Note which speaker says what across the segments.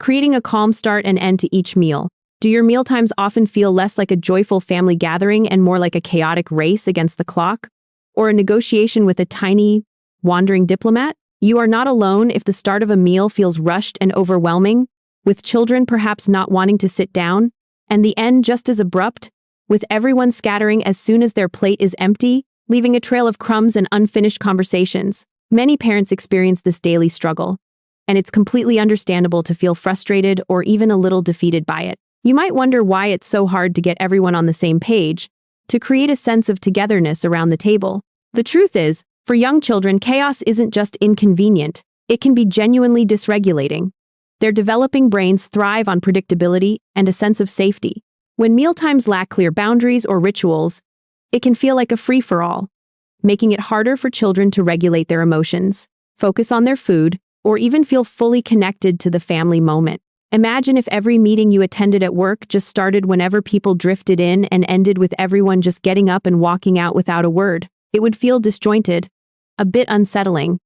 Speaker 1: creating a calm start and end to each meal. Do your mealtimes often feel less like a joyful family gathering and more like a chaotic race against the clock? Or a negotiation with a tiny, wandering diplomat? You are not alone if the start of a meal feels rushed and overwhelming, with children perhaps not wanting to sit down, and the end just as abrupt, with everyone scattering as soon as their plate is empty, leaving a trail of crumbs and unfinished conversations. Many parents experience this daily struggle, and it's completely understandable to feel frustrated or even a little defeated by it. You might wonder why it's so hard to get everyone on the same page, to create a sense of togetherness around the table. The truth is, for young children, chaos isn't just inconvenient, it can be genuinely dysregulating. Their developing brains thrive on predictability and a sense of safety. When mealtimes lack clear boundaries or rituals, it can feel like a free-for-all, making it harder for children to regulate their emotions, focus on their food, or even feel fully connected to the family moment. Imagine if every meeting you attended at work just started whenever people drifted in and ended with everyone just getting up and walking out without a word. It would feel disjointed, a bit unsettling,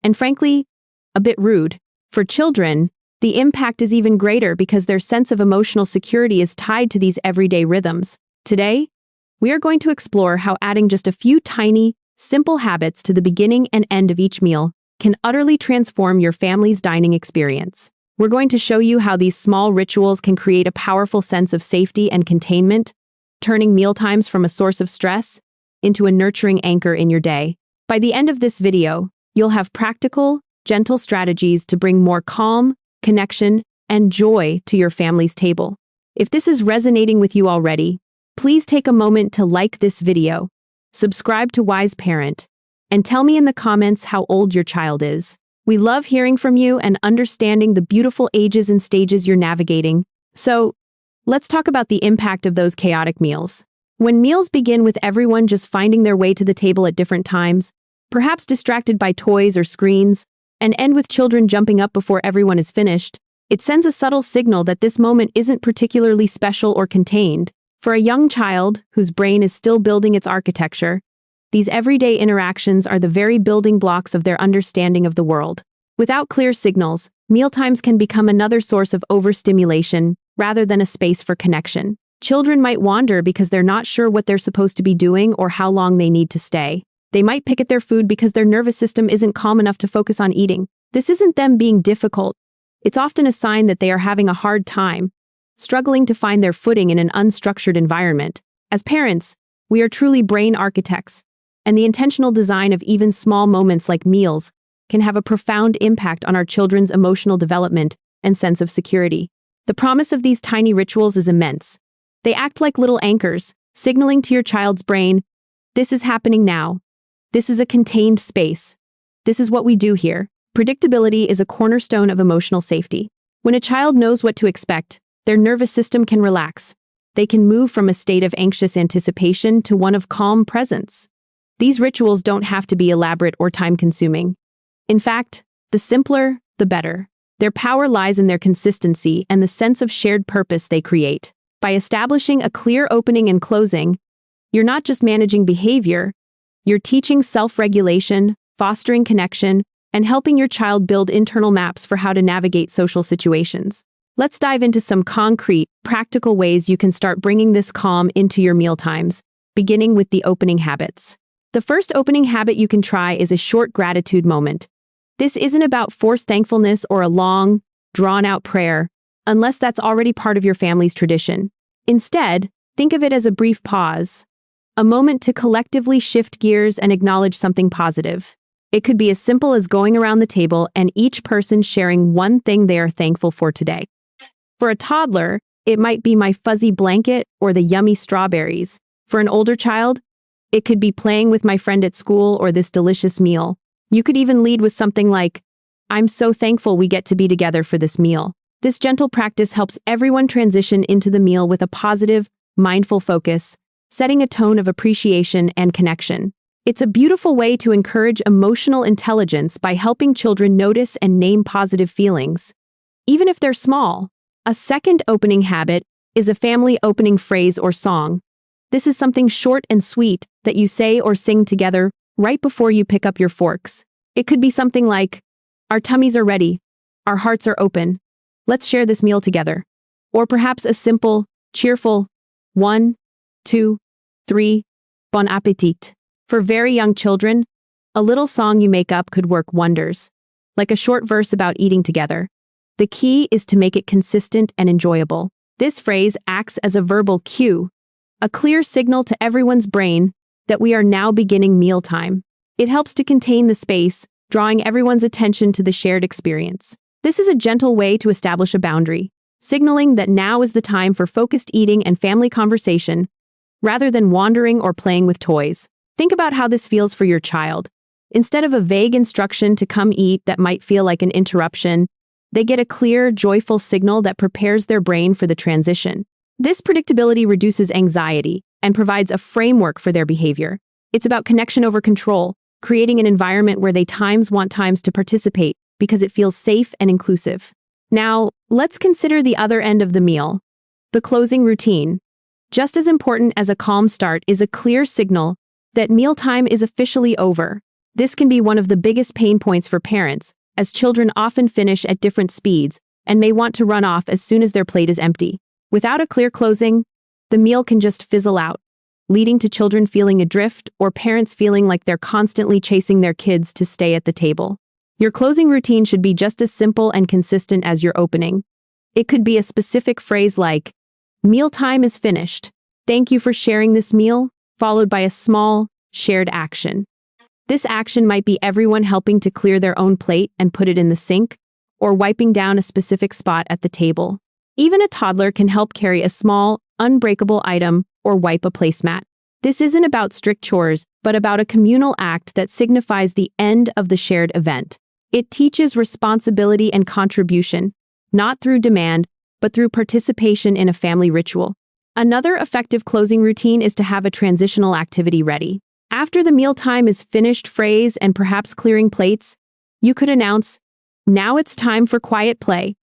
Speaker 1: and frankly, a bit rude. For children, the impact is even greater because their sense of emotional security is tied to these everyday rhythms. Today, we are going to explore how adding just a few tiny, simple habits to the beginning and end of each meal can utterly transform your family's dining experience. We're going to show you how these small rituals can create a powerful sense of safety and containment, turning mealtimes from a source of stress into a nurturing anchor in your day. By the end of this video, you'll have practical, gentle strategies to bring more calm, connection, and joy to your family's table. If this is resonating with you already, please take a moment to like this video, subscribe to Wise Parent, and tell me in the comments how old your child is. We love hearing from you and understanding the beautiful ages and stages you're navigating. So, let's talk about the impact of those chaotic meals. When meals begin with everyone just finding their way to the table at different times, perhaps distracted by toys or screens, and end with children jumping up before everyone is finished, it sends a subtle signal that this moment isn't particularly special or contained. For a young child, whose brain is still building its architecture, these everyday interactions are the very building blocks of their understanding of the world. Without clear signals, mealtimes can become another source of overstimulation rather than a space for connection. Children might wander because they're not sure what they're supposed to be doing or how long they need to stay. They might pick at their food because their nervous system isn't calm enough to focus on eating. This isn't them being difficult. It's often a sign that they are having a hard time, struggling to find their footing in an unstructured environment. As parents, we are truly brain architects, and the intentional design of even small moments like meals can have a profound impact on our children's emotional development and sense of security. The promise of these tiny rituals is immense. They act like little anchors, signaling to your child's brain, this is happening now. This is a contained space. This is what we do here. Predictability is a cornerstone of emotional safety. When a child knows what to expect, their nervous system can relax. They can move from a state of anxious anticipation to one of calm presence. These rituals don't have to be elaborate or time-consuming. In fact, the simpler, the better. Their power lies in their consistency and the sense of shared purpose they create. By establishing a clear opening and closing, you're not just managing behavior, you're teaching self-regulation, fostering connection, and helping your child build internal maps for how to navigate social situations. Let's dive into some concrete, practical ways you can start bringing this calm into your mealtimes, beginning with the opening habits. The first opening habit you can try is a short gratitude moment. This isn't about forced thankfulness or a long, drawn-out prayer, unless that's already part of your family's tradition. Instead, think of it as a brief pause, a moment to collectively shift gears and acknowledge something positive. It could be as simple as going around the table and each person sharing one thing they are thankful for today. For a toddler, it might be my fuzzy blanket or the yummy strawberries. For an older child, it could be playing with my friend at school or this delicious meal. You could even lead with something like, I'm so thankful we get to be together for this meal. This gentle practice helps everyone transition into the meal with a positive, mindful focus, setting a tone of appreciation and connection. It's a beautiful way to encourage emotional intelligence by helping children notice and name positive feelings, even if they're small. A second opening habit is a family opening phrase or song. This is something short and sweet that you say or sing together right before you pick up your forks. It could be something like, our tummies are ready, our hearts are open, Let's share this meal together. Or perhaps a simple, cheerful 1, 2, 3, bon appetit. For very young children, a little song you make up could work wonders, like a short verse about eating together. The key is to make it consistent and enjoyable. This phrase acts as a verbal cue, a clear signal to everyone's brain that we are now beginning mealtime. It helps to contain the space, drawing everyone's attention to the shared experience. This is a gentle way to establish a boundary, signaling that now is the time for focused eating and family conversation, rather than wandering or playing with toys. Think about how this feels for your child. Instead of a vague instruction to come eat that might feel like an interruption, they get a clear, joyful signal that prepares their brain for the transition. This predictability reduces anxiety and provides a framework for their behavior. It's about connection over control, creating an environment where they want to participate because it feels safe and inclusive. Now, let's consider the other end of the meal, the closing routine. Just as important as a calm start is a clear signal that mealtime is officially over. This can be one of the biggest pain points for parents, as children often finish at different speeds and may want to run off as soon as their plate is empty. Without a clear closing, the meal can just fizzle out, leading to children feeling adrift or parents feeling like they're constantly chasing their kids to stay at the table. Your closing routine should be just as simple and consistent as your opening. It could be a specific phrase like, "Mealtime is finished. Thank you for sharing this meal," followed by a small, shared action. This action might be everyone helping to clear their own plate and put it in the sink, or wiping down a specific spot at the table. Even a toddler can help carry a small, unbreakable item or wipe a placemat. This isn't about strict chores, but about a communal act that signifies the end of the shared event. It teaches responsibility and contribution, not through demand, but through participation in a family ritual. Another effective closing routine is to have a transitional activity ready. After the mealtime is finished phrase and perhaps clearing plates, you could announce, "Now it's time for quiet play,"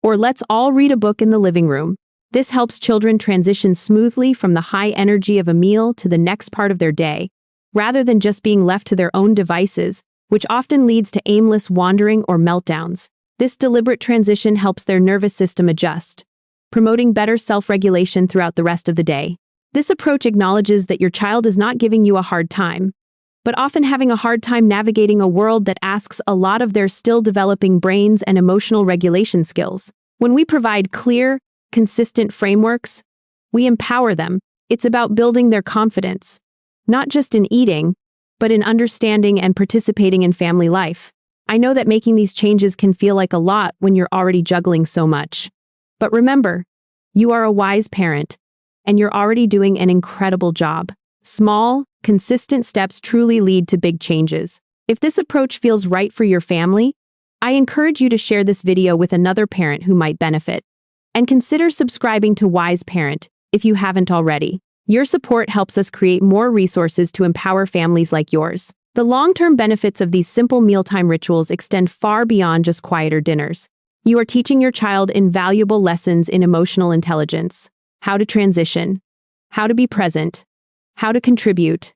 Speaker 1: or "Let's all read a book in the living room." This helps children transition smoothly from the high energy of a meal to the next part of their day, rather than just being left to their own devices, which often leads to aimless wandering or meltdowns. This deliberate transition helps their nervous system adjust, promoting better self-regulation throughout the rest of the day. This approach acknowledges that your child is not giving you a hard time, but often having a hard time navigating a world that asks a lot of their still developing brains and emotional regulation skills. When we provide clear, consistent frameworks, we empower them. It's about building their confidence, not just in eating, but in understanding and participating in family life. I know that making these changes can feel like a lot when you're already juggling so much. But remember, you are a wise parent, and you're already doing an incredible job. Small, consistent steps truly lead to big changes. If this approach feels right for your family, I encourage you to share this video with another parent who might benefit. And consider subscribing to Wise Parent if you haven't already. Your support helps us create more resources to empower families like yours. The long-term benefits of these simple mealtime rituals extend far beyond just quieter dinners. You are teaching your child invaluable lessons in emotional intelligence, how to transition, how to be present, how to contribute,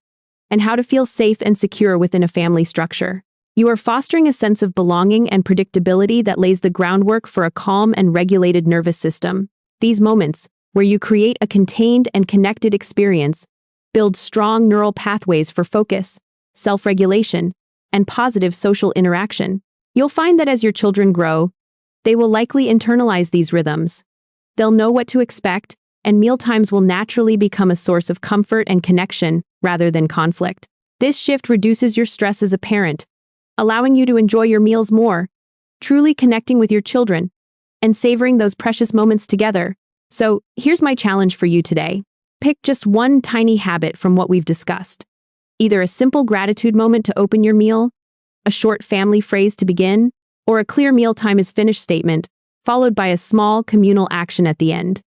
Speaker 1: and how to feel safe and secure within a family structure. You are fostering a sense of belonging and predictability that lays the groundwork for a calm and regulated nervous system. These moments, where you create a contained and connected experience, build strong neural pathways for focus, self-regulation, and positive social interaction. You'll find that as your children grow, they will likely internalize these rhythms. They'll know what to expect, and mealtimes will naturally become a source of comfort and connection rather than conflict. This shift reduces your stress as a parent, allowing you to enjoy your meals more, truly connecting with your children, and savoring those precious moments together. So, here's my challenge for you today. Pick just one tiny habit from what we've discussed. Either a simple gratitude moment to open your meal, a short family phrase to begin, or a clear mealtime is finished statement, followed by a small communal action at the end.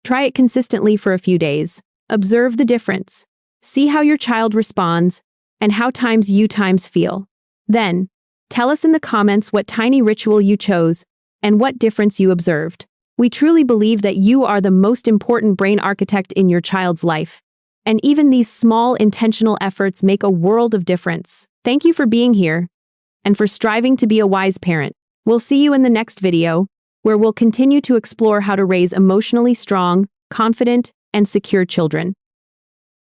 Speaker 1: Try it consistently for a few days. Observe the difference. See how your child responds, and how you feel. Then, tell us in the comments what tiny ritual you chose, and what difference you observed. We truly believe that you are the most important brain architect in your child's life, and even these small intentional efforts make a world of difference. Thank you for being here, and for striving to be a wise parent. We'll see you in the next video. where we'll continue to explore how to raise emotionally strong, confident, and secure children.